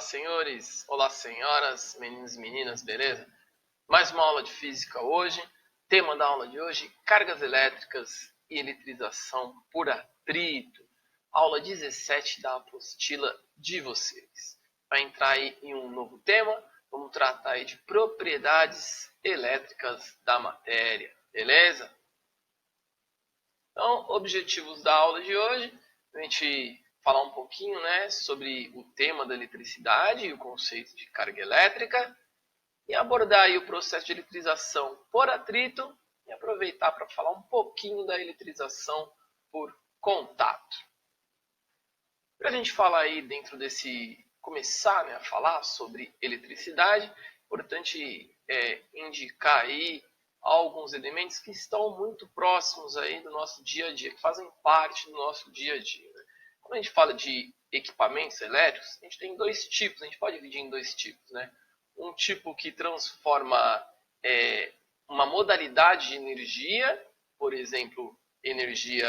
senhores, olá senhoras, meninos e meninas, beleza? Mais uma aula de física hoje. Tema da aula de hoje, cargas elétricas e eletrização por atrito. Aula 17 da apostila de vocês. Para entrar aí em um novo tema, vamos tratar aí de propriedades elétricas da matéria, beleza? Então, objetivos da aula de hoje, a gente falar um pouquinho, sobre o tema da eletricidade e o conceito de carga elétrica e abordar aí o processo de eletrização por atrito e aproveitar para falar um pouquinho da eletrização por contato. Para a gente falar aí começar a falar sobre eletricidade, é importante indicar aí alguns elementos que estão muito próximos aí do nosso dia a dia, que fazem parte do nosso dia a dia. Quando a gente fala de equipamentos elétricos, a gente tem dois tipos, a gente pode dividir em dois tipos, Um tipo que transforma uma modalidade de energia, por exemplo, energia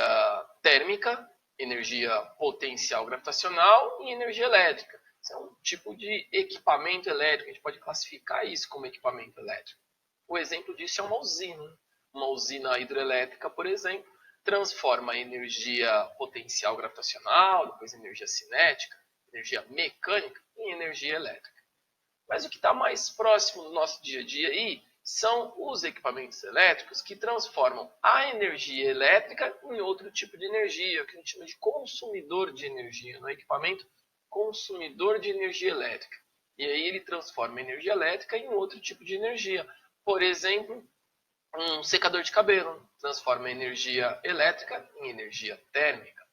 térmica, energia potencial gravitacional e energia elétrica. Isso é um tipo de equipamento elétrico, a gente pode classificar isso como equipamento elétrico. O exemplo disso é uma usina. Uma usina hidrelétrica, por exemplo, transforma a energia potencial gravitacional, depois energia cinética, energia mecânica em energia elétrica. Mas o que está mais próximo do nosso dia a dia aí são os equipamentos elétricos que transformam a energia elétrica em outro tipo de energia, que a gente chama de consumidor de energia, no equipamento consumidor de energia elétrica. E aí ele transforma a energia elétrica em outro tipo de energia. Por exemplo, um secador de cabelo transforma a energia elétrica em energia térmica.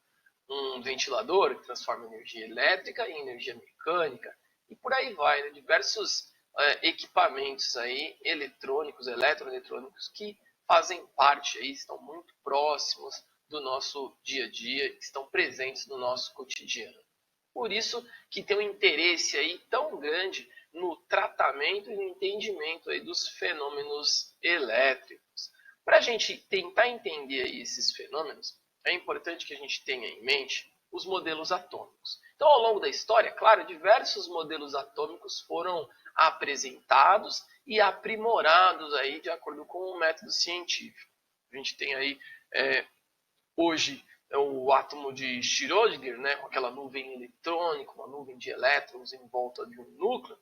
Um ventilador transforma energia elétrica em energia mecânica. E por aí vai, diversos equipamentos aí, eletrônicos, eletroeletrônicos, que fazem parte aí, estão muito próximos do nosso dia a dia, estão presentes no nosso cotidiano. Por isso que tem um interesse aí tão grande no tratamento e no entendimento aí dos fenômenos elétricos. Para a gente tentar entender aí esses fenômenos, é importante que a gente tenha em mente os modelos atômicos. Então, ao longo da história, claro, diversos modelos atômicos foram apresentados e aprimorados aí de acordo com o método científico. A gente tem aí, hoje, o átomo de Schrödinger, com aquela nuvem eletrônica, uma nuvem de elétrons em volta de um núcleo.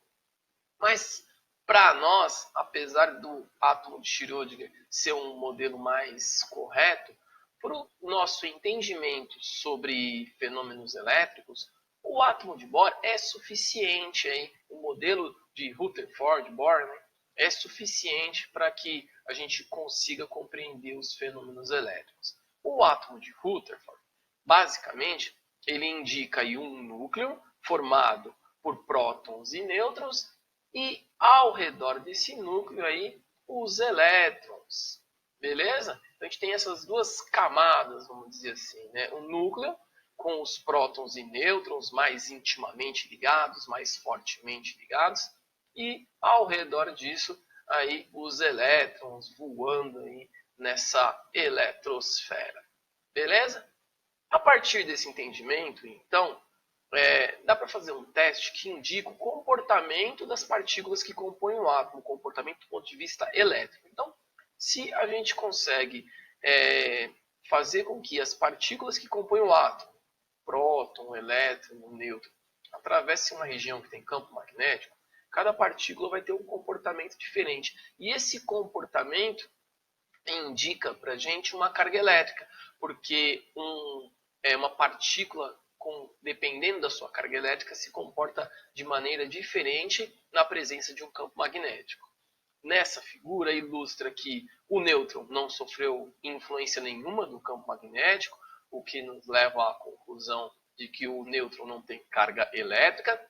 Mas, para nós, apesar do átomo de Schrödinger ser um modelo mais correto, para o nosso entendimento sobre fenômenos elétricos, o átomo de Bohr é suficiente. O modelo de Rutherford-Bohr é suficiente para que a gente consiga compreender os fenômenos elétricos. O átomo de Rutherford, basicamente, ele indica aí um núcleo formado por prótons e nêutrons e ao redor desse núcleo aí os elétrons, beleza? Então a gente tem essas duas camadas, vamos dizer assim, um núcleo com os prótons e nêutrons mais intimamente ligados, mais fortemente ligados, e ao redor disso aí os elétrons voando aí nessa eletrosfera, beleza? A partir desse entendimento, então, dá para fazer um teste que indica o comportamento das partículas que compõem o átomo, o comportamento do ponto de vista elétrico. Então, se a gente consegue fazer com que as partículas que compõem o átomo, próton, elétron, nêutron, atravessem uma região que tem campo magnético, cada partícula vai ter um comportamento diferente. E esse comportamento indica para a gente uma carga elétrica, porque uma partícula, dependendo da sua carga elétrica, se comporta de maneira diferente na presença de um campo magnético. Nessa figura ilustra que o nêutron não sofreu influência nenhuma do campo magnético, o que nos leva à conclusão de que o nêutron não tem carga elétrica.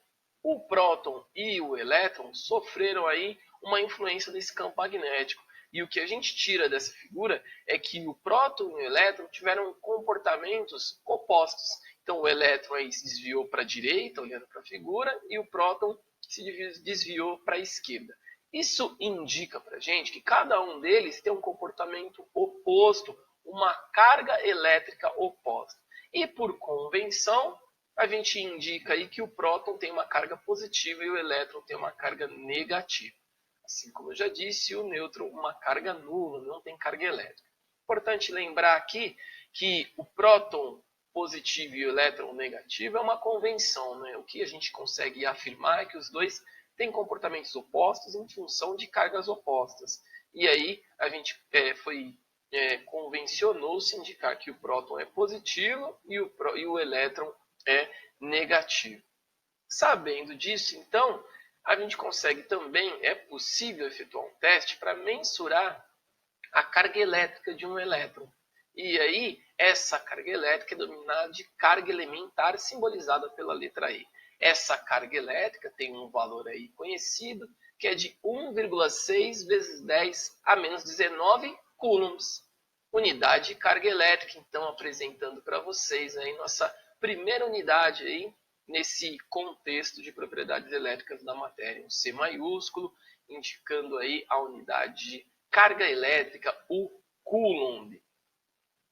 O próton e o elétron sofreram aí uma influência desse campo magnético. E o que a gente tira dessa figura é que o próton e o elétron tiveram comportamentos opostos. Então o elétron aí se desviou para a direita, olhando para a figura, e o próton se desviou para a esquerda. Isso indica para a gente que cada um deles tem um comportamento oposto, uma carga elétrica oposta. E por convenção, a gente indica aí que o próton tem uma carga positiva e o elétron tem uma carga negativa. Assim como eu já disse, o nêutron uma carga nula, não tem carga elétrica. Importante lembrar aqui que o próton positivo e o elétron negativo é uma convenção, né? O que a gente consegue afirmar é que os dois têm comportamentos opostos em função de cargas opostas. E aí a gente convencionou-se indicar que o próton é positivo e o elétron é negativo. Sabendo disso, então, a gente consegue também, é possível efetuar um teste para mensurar a carga elétrica de um elétron. E aí, essa carga elétrica é denominada de carga elementar, simbolizada pela letra E. Essa carga elétrica tem um valor aí conhecido, que é de 1,6 vezes 10 a menos 19 coulombs. Unidade de carga elétrica, então, apresentando para vocês aí nossa primeira unidade aí, nesse contexto de propriedades elétricas da matéria. Um C maiúsculo, indicando aí a unidade de carga elétrica, o coulomb.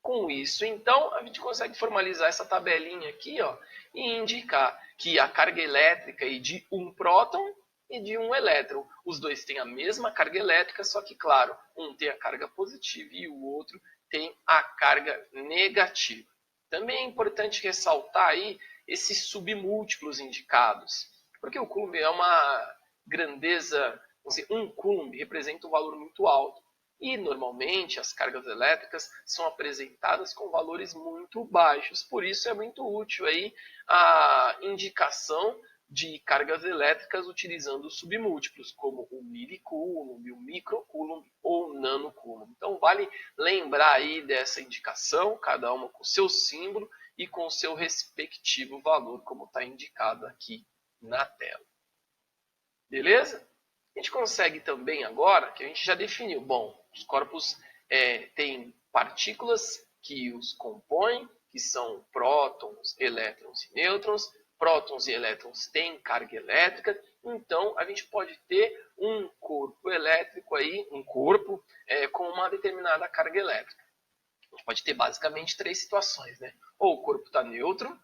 Com isso, então, a gente consegue formalizar essa tabelinha aqui, ó, e indicar que a carga elétrica é de um próton e de um elétron. Os dois têm a mesma carga elétrica, só que, claro, um tem a carga positiva e o outro tem a carga negativa. Também é importante ressaltar aí esses submúltiplos indicados, porque o coulomb é uma grandeza, vamos dizer, um coulomb representa um valor muito alto. E, normalmente, as cargas elétricas são apresentadas com valores muito baixos. Por isso, é muito útil aí a indicação de cargas elétricas utilizando submúltiplos, como o milicoulomb, o microcoulomb ou o nanocoulomb. Então, vale lembrar aí dessa indicação, cada uma com seu símbolo e com seu respectivo valor, como está indicado aqui na tela. Beleza? A gente consegue também agora, que a gente já definiu, bom, os corpos têm partículas que os compõem, que são prótons, elétrons e nêutrons. Prótons e elétrons têm carga elétrica, então a gente pode ter um corpo elétrico aí, um corpo com uma determinada carga elétrica. A gente pode ter basicamente três situações, né? Ou o corpo está neutro,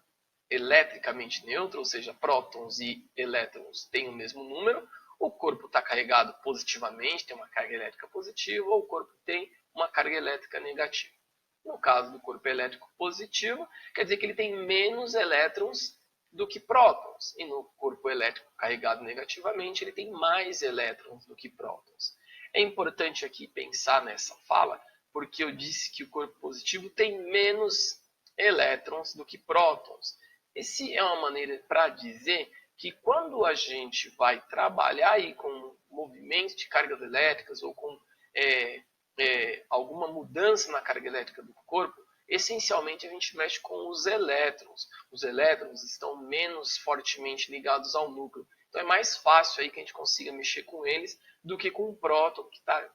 eletricamente neutro, ou seja, prótons e elétrons têm o mesmo número, o corpo está carregado positivamente, tem uma carga elétrica positiva, ou o corpo tem uma carga elétrica negativa. No caso do corpo elétrico positivo, quer dizer que ele tem menos elétrons do que prótons. E no corpo elétrico carregado negativamente, ele tem mais elétrons do que prótons. É importante aqui pensar nessa fala, porque eu disse que o corpo positivo tem menos elétrons do que prótons. Essa é uma maneira para dizer que quando a gente vai trabalhar aí com movimentos de cargas elétricas ou com alguma mudança na carga elétrica do corpo, essencialmente a gente mexe com os elétrons. Os elétrons estão menos fortemente ligados ao núcleo. Então é mais fácil aí que a gente consiga mexer com eles do que com o próton, que está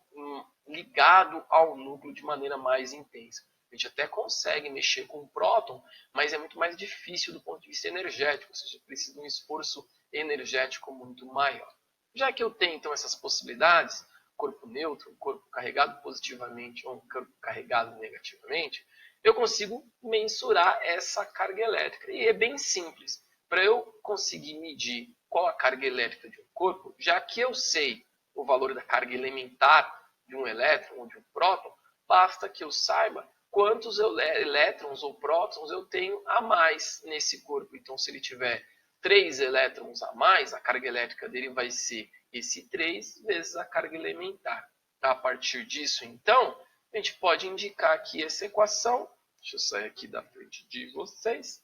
ligado ao núcleo de maneira mais intensa. A gente até consegue mexer com o próton, mas é muito mais difícil do ponto de vista energético, ou seja, precisa de um esforço energético muito maior. Já que eu tenho então essas possibilidades, corpo neutro, um corpo carregado positivamente ou um corpo carregado negativamente, eu consigo mensurar essa carga elétrica. E é bem simples. Para eu conseguir medir qual a carga elétrica de um corpo, já que eu sei o valor da carga elementar de um elétron ou de um próton, basta que eu saiba quantos elétrons ou prótons eu tenho a mais nesse corpo. Então, se ele tiver 3 elétrons a mais, a carga elétrica dele vai ser esse 3 vezes a carga elementar. A partir disso, então, a gente pode indicar aqui essa equação. Deixa eu sair aqui da frente de vocês.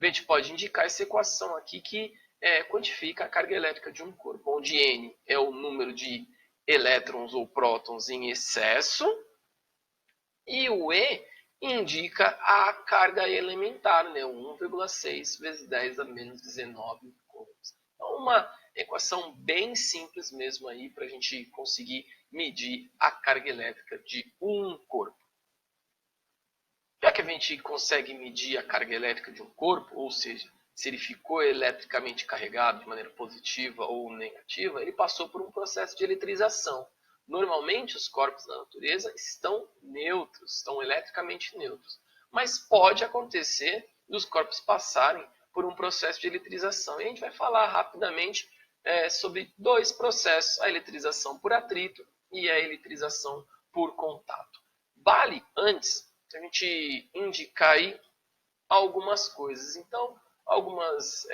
A gente pode indicar essa equação aqui que quantifica a carga elétrica de um corpo, onde N é o número de elétrons ou prótons em excesso, e o E indica a carga elementar, né? 1,6 vezes 10 a menos 19 coulombs. Então, uma equação bem simples mesmo aí para a gente conseguir medir a carga elétrica de um corpo. Já que a gente consegue medir a carga elétrica de um corpo, ou seja, se ele ficou eletricamente carregado de maneira positiva ou negativa, ele passou por um processo de eletrização. Normalmente, os corpos da natureza estão neutros, estão eletricamente neutros. Mas pode acontecer dos corpos passarem por um processo de eletrização. E a gente vai falar rapidamente sobre dois processos, a eletrização por atrito e a eletrização por contato. Vale antes a gente indicar aí algumas coisas. Então, algumas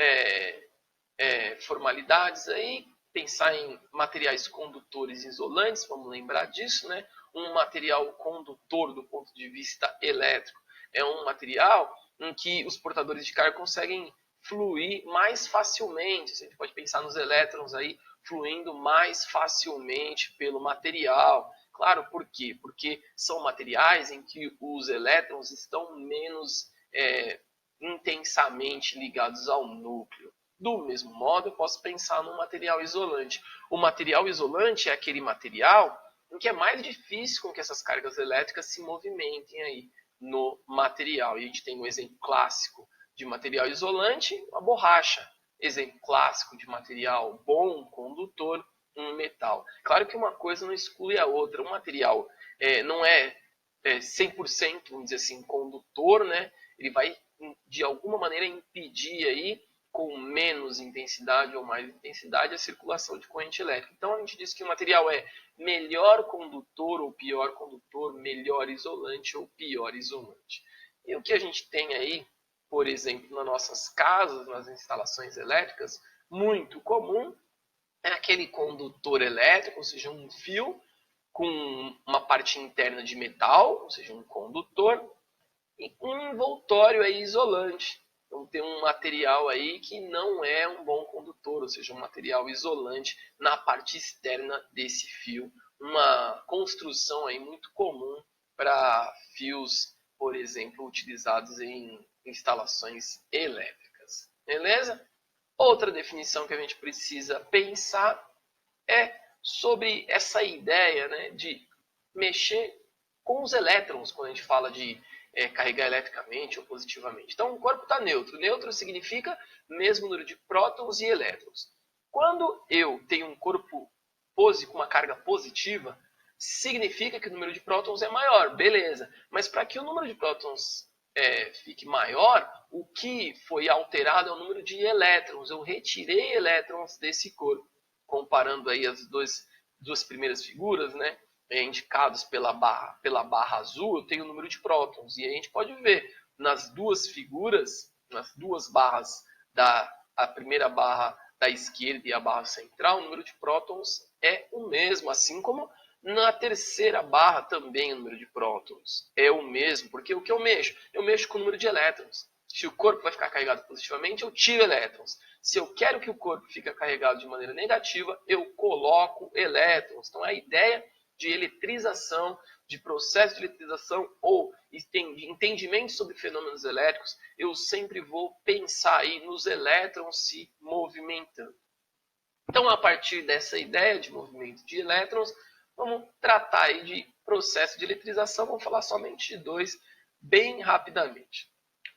formalidades aí, pensar em materiais condutores isolantes, vamos lembrar disso, né? Um material condutor do ponto de vista elétrico é um material em que os portadores de carga conseguem fluir mais facilmente. A gente pode pensar nos elétrons aí fluindo mais facilmente pelo material. Claro, por quê? Porque são materiais em que os elétrons estão menos intensamente ligados ao núcleo. Do mesmo modo, eu posso pensar num material isolante. O material isolante é aquele material em que é mais difícil com que essas cargas elétricas se movimentem aí no material. E a gente tem um exemplo clássico de material isolante, a borracha. Exemplo clássico de material bom, condutor, um metal. Claro que uma coisa não exclui a outra. Um material não é 100%, vamos dizer assim, condutor, né? Ele vai, de alguma maneira, impedir aí, com menos intensidade ou mais intensidade, a circulação de corrente elétrica. Então, a gente diz que o material é melhor condutor ou pior condutor, melhor isolante ou pior isolante. E o que a gente tem aí, por exemplo, nas nossas casas, nas instalações elétricas, muito comum, é aquele condutor elétrico, ou seja, um fio com uma parte interna de metal, ou seja, um condutor, e um envoltório aí isolante. Então tem um material aí que não é um bom condutor, ou seja, um material isolante na parte externa desse fio. Uma construção aí muito comum para fios, por exemplo, utilizados em instalações elétricas. Beleza? Outra definição que a gente precisa pensar é sobre essa ideia, né, de mexer com os elétrons quando a gente fala de carregar eletricamente ou positivamente. Então, o corpo está neutro. Neutro significa mesmo número de prótons e elétrons. Quando eu tenho um corpo com uma carga positiva, significa que o número de prótons é maior, beleza. Mas para que o número de prótons fique maior, o que foi alterado é o número de elétrons. Eu retirei elétrons desse corpo. Comparando aí as duas primeiras figuras, né? Indicados pela barra azul, eu tenho o número de prótons. E a gente pode ver nas duas figuras, nas duas barras, a primeira barra da esquerda e a barra central, o número de prótons é o mesmo, assim como na terceira barra também o número de prótons é o mesmo, porque o que eu mexo? Eu mexo com o número de elétrons. Se o corpo vai ficar carregado positivamente, eu tiro elétrons. Se eu quero que o corpo fique carregado de maneira negativa, eu coloco elétrons. Então, a ideia de eletrização, de processo de eletrização ou de entendimento sobre fenômenos elétricos, eu sempre vou pensar aí nos elétrons se movimentando. Então, a partir dessa ideia de movimento de elétrons, vamos tratar aí de processo de eletrização. Vamos falar somente de dois bem rapidamente.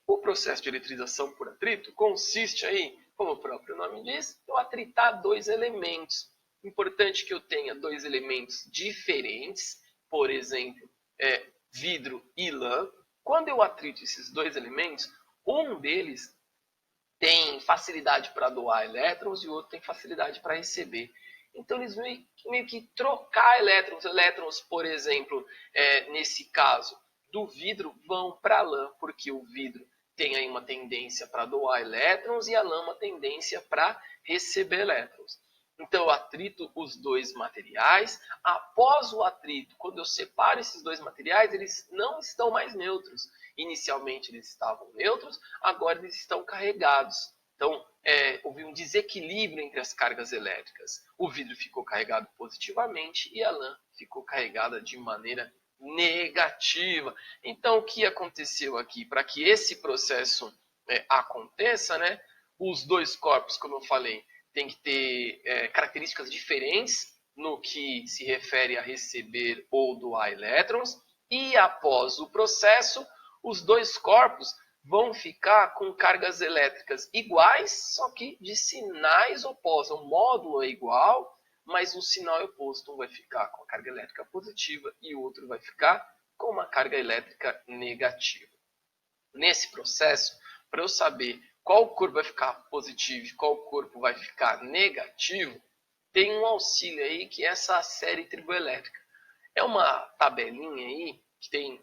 O processo de eletrização por atrito consiste aí, como o próprio nome diz, eu atritar dois elementos. Importante que eu tenha dois elementos diferentes, por exemplo, vidro e lã. Quando eu atrito esses dois elementos, um deles tem facilidade para doar elétrons e o outro tem facilidade para receber. Então eles meio que trocar elétrons. Elétrons, por exemplo, nesse caso do vidro, vão para a lã, porque o vidro tem aí uma tendência para doar elétrons e a lã uma tendência para receber elétrons. Então eu atrito os dois materiais. Após o atrito, quando eu separo esses dois materiais, eles não estão mais neutros. Inicialmente eles estavam neutros, agora eles estão carregados. Então, houve um desequilíbrio entre as cargas elétricas. O vidro ficou carregado positivamente e a lã ficou carregada de maneira negativa. Então, o que aconteceu aqui? Para que esse processo aconteça, né, os dois corpos, como eu falei, têm que ter características diferentes no que se refere a receber ou doar elétrons. E após o processo, os dois corpos vão ficar com cargas elétricas iguais, só que de sinais opostos. O módulo é igual, mas o sinal é oposto. Um vai ficar com a carga elétrica positiva e o outro vai ficar com uma carga elétrica negativa. Nesse processo, para eu saber qual corpo vai ficar positivo e qual corpo vai ficar negativo, tem um auxílio aí que é essa série triboelétrica. É uma tabelinha aí que tem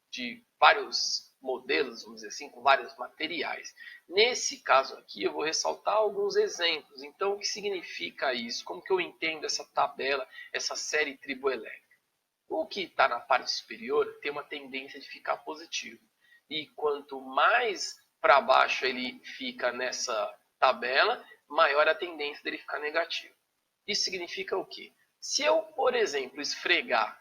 de vários modelos, vamos dizer assim, com vários materiais. Nesse caso aqui, eu vou ressaltar alguns exemplos. Então, o que significa isso? Como que eu entendo essa tabela, essa série triboelétrica? O que está na parte superior tem uma tendência de ficar positivo. E quanto mais para baixo ele fica nessa tabela, maior a tendência dele ficar negativo. Isso significa o quê? Se eu, por exemplo, esfregar,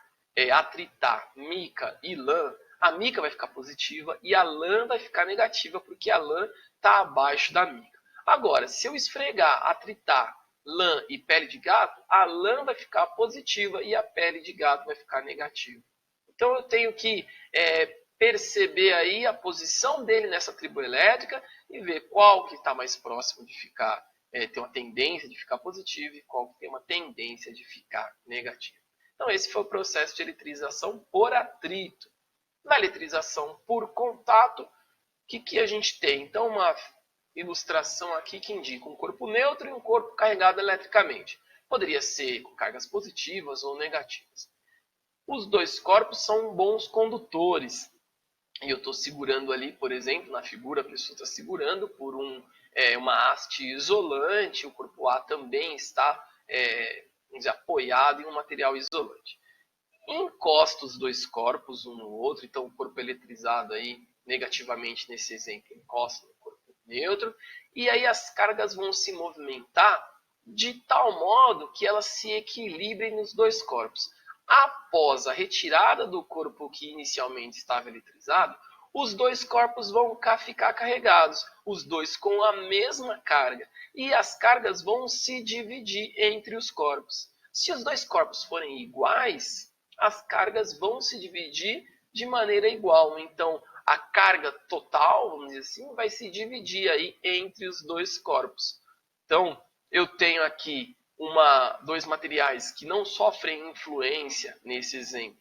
atritar mica e lã, a mica vai ficar positiva e a lã vai ficar negativa, porque a lã está abaixo da mica. Agora, se eu esfregar, atritar lã e pele de gato, a lã vai ficar positiva e a pele de gato vai ficar negativa. Então eu tenho que perceber aí a posição dele nessa triboelétrica e ver qual que está mais próximo de ficar, ter uma tendência de ficar positivo e qual que tem uma tendência de ficar negativo. Então esse foi o processo de eletrização por atrito. Na eletrização por contato, o que a gente tem? Então uma ilustração aqui que indica um corpo neutro e um corpo carregado eletricamente. Poderia ser com cargas positivas ou negativas. Os dois corpos são bons condutores. E eu estou segurando ali, por exemplo, na figura a pessoa está segurando por uma haste isolante. O corpo A também está vamos dizer, apoiado em um material isolante. Encosta os dois corpos um no outro, então o corpo eletrizado aí negativamente nesse exemplo encosta no corpo neutro, e aí as cargas vão se movimentar de tal modo que elas se equilibrem nos dois corpos. Após a retirada do corpo que inicialmente estava eletrizado, os dois corpos vão ficar carregados, os dois com a mesma carga, e as cargas vão se dividir entre os corpos. Se os dois corpos forem iguais, as cargas vão se dividir de maneira igual. Então, a carga total, vamos dizer assim, vai se dividir aí entre os dois corpos. Então, eu tenho aqui dois materiais que não sofrem influência, nesse exemplo,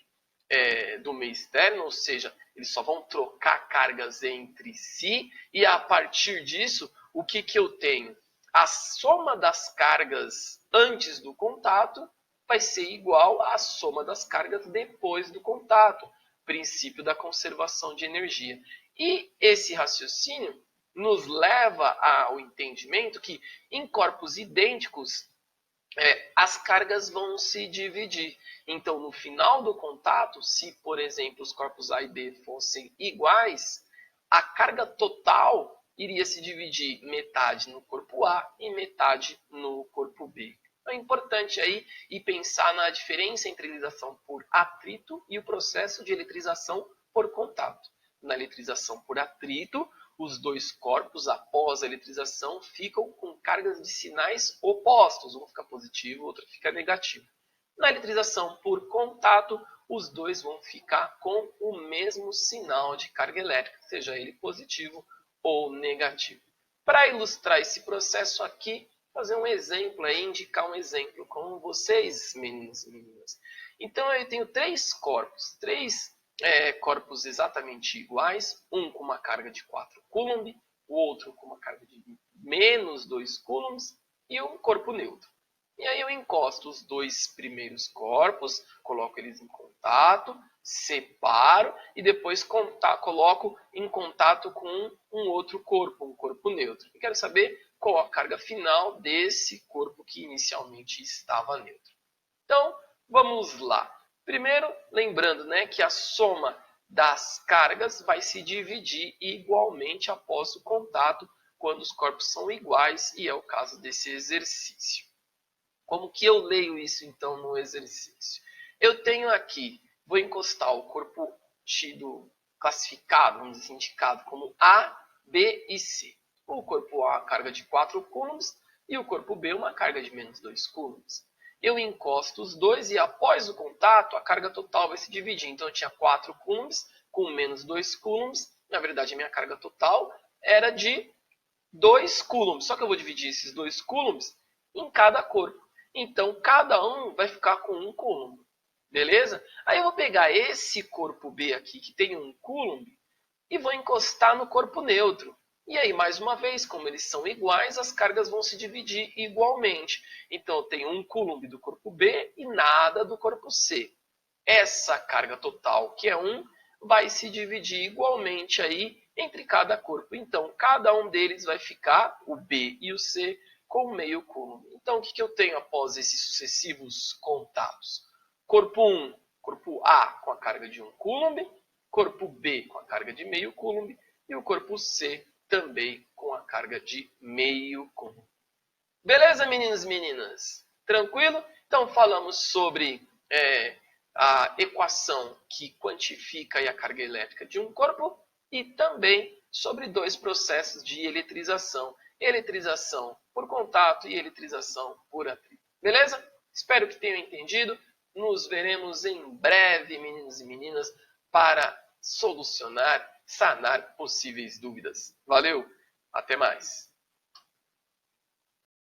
do meio externo, ou seja, eles só vão trocar cargas entre si, e a partir disso, o que eu tenho? A soma das cargas antes do contato vai ser igual à soma das cargas depois do contato, princípio da conservação de energia. E esse raciocínio nos leva ao entendimento que em corpos idênticos as cargas vão se dividir. Então, no final do contato, se, por exemplo, os corpos A e B fossem iguais, a carga total iria se dividir metade no corpo A e metade no corpo B. Então, é importante aí ir pensar na diferença entre eletrização por atrito e o processo de eletrização por contato. Na eletrização por atrito, os dois corpos, após a eletrização, ficam com cargas de sinais opostos. Um fica positivo, o outro fica negativo. Na eletrização por contato, os dois vão ficar com o mesmo sinal de carga elétrica, seja ele positivo ou negativo. Para ilustrar esse processo aqui, fazer um exemplo aí, indicar um exemplo com vocês, meninos e meninas. Então, eu tenho três corpos exatamente iguais, um com uma carga de 4 coulomb, o outro com uma carga de menos 2 coulombs e um corpo neutro. E aí eu encosto os dois primeiros corpos, coloco eles em contato, separo e depois coloco em contato com um outro corpo, um corpo neutro. E quero saber qual a carga final desse corpo que inicialmente estava neutro. Então, vamos lá. Primeiro, lembrando que a soma das cargas vai se dividir igualmente após o contato, quando os corpos são iguais, e é o caso desse exercício. Como que eu leio isso, então, no exercício? Eu tenho aqui, vou encostar o corpo tido classificado, vamos dizer, indicado como A, B e C. O corpo A, carga de 4 coulombs, e o corpo B, uma carga de menos 2 coulombs. Eu encosto os dois e após o contato, a carga total vai se dividir. Então, eu tinha 4 coulombs com menos 2 coulombs. Na verdade, a minha carga total era de 2 coulombs. Só que eu vou dividir esses 2 coulombs em cada corpo. Então, cada um vai ficar com 1 coulomb. Beleza? Aí eu vou pegar esse corpo B aqui, que tem 1 coulomb, e vou encostar no corpo neutro. E aí, mais uma vez, como eles são iguais, as cargas vão se dividir igualmente. Então, eu tenho 1 coulomb do corpo B e nada do corpo C. Essa carga total, que é 1, vai se dividir igualmente aí entre cada corpo. Então, cada um deles vai ficar, o B e o C, com meio coulomb. Então, o que eu tenho após esses sucessivos contatos? Corpo 1, corpo A com a carga de 1 coulomb, corpo B com a carga de meio coulomb e o corpo C também com a carga de meio coulomb. Beleza, meninos e meninas? Tranquilo? Então, falamos sobre a equação que quantifica a carga elétrica de um corpo e também sobre 2 processos de eletrização. Eletrização por contato e eletrização por atrito. Beleza? Espero que tenham entendido. Nos veremos em breve, meninos e meninas, para solucionar, sanar possíveis dúvidas. Valeu, até mais!